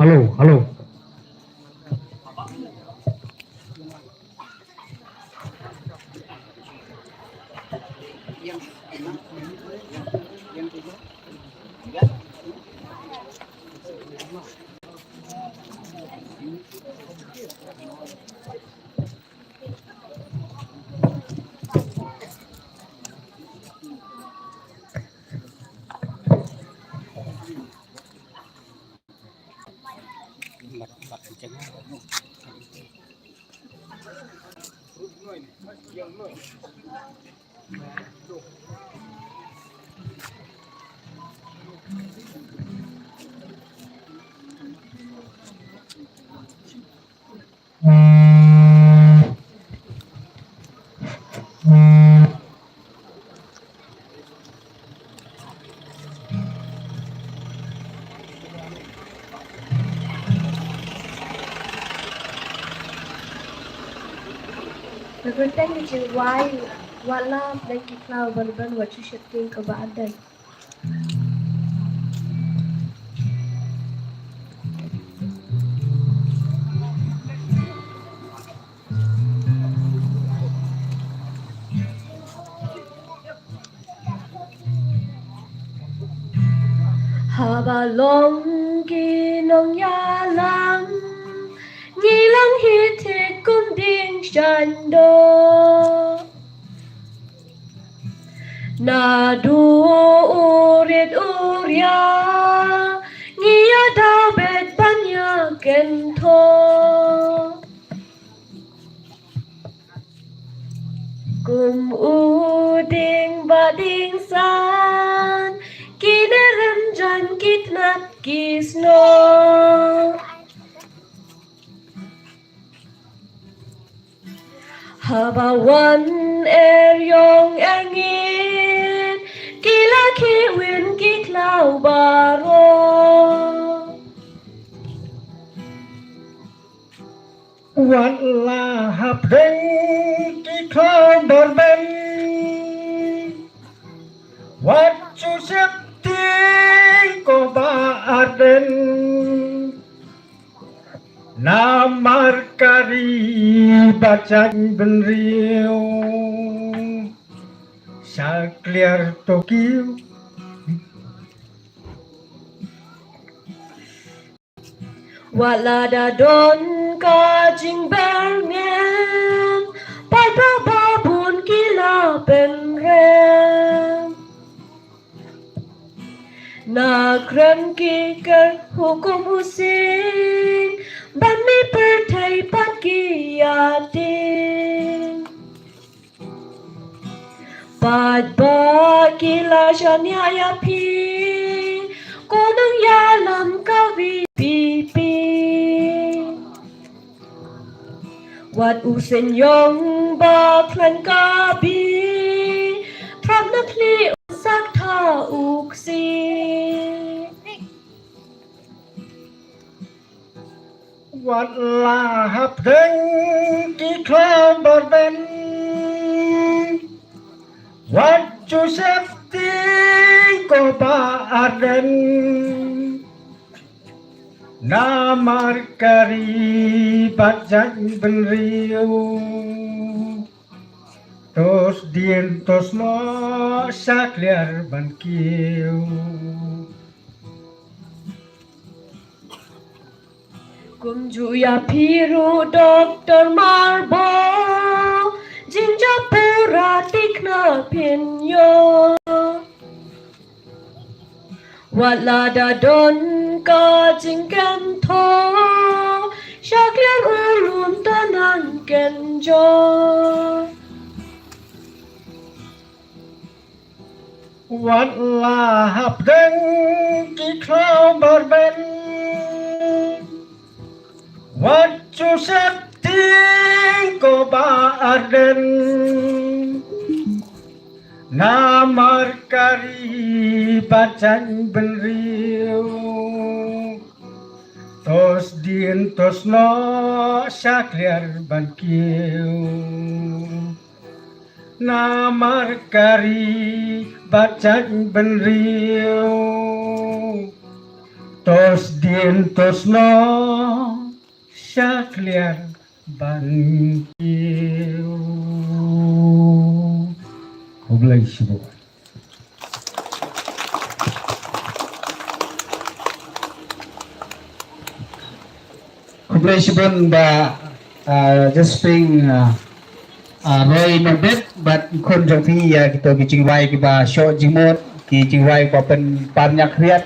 halo, halo. Nagantay ni Jiwai, wala na kiklaw balban wa shifting kabaadan. Habalong ginong yalang, ngilang hitik kunding shando. Nadu urit urya, ngiya dabet banya gento. Kum uding bading san, kinerem jan kitnat kisno. Habawan eryong engin, kila kiwin kitlaw baro. Wala hapdeng kiklaw barben, wacu septing ko baaden, namar kari bacang benriu, sakliar Tokyo. Wala dadon kajing berngem, pada babun kila penrem. Nakrem kiker hukum using, ban mi pertai pat kiyatin. Pad ba kila shanya yapi, konang yalam kavi pipi. Wat usen yong ba klan kabi, trap na pli usak ta uksi. Wala hapdeng kiklaw barben, wacu septing ko baaden, namar kari bacang benriu, tos dien tos mo sakliar bankiu. Kumjuya piru Dr. Marbo, jinja pura tikna pinyo. Wala dadon ka jingkan to, syaklian ulun tanan kenjo. Wala hapdeng kiklaw barben, wacu septing ko baaden, namar kari bacang benriu, tos dien tos no sakliar bankiu, namar kari bacang benriu, tos dientos no sakliar bangkiu. Kublai sibo. Congratulations ba just being Roy Norbert but ikon jong phi kita kicing wai ki ba show jimot ki jing wai pa pen parnyak riat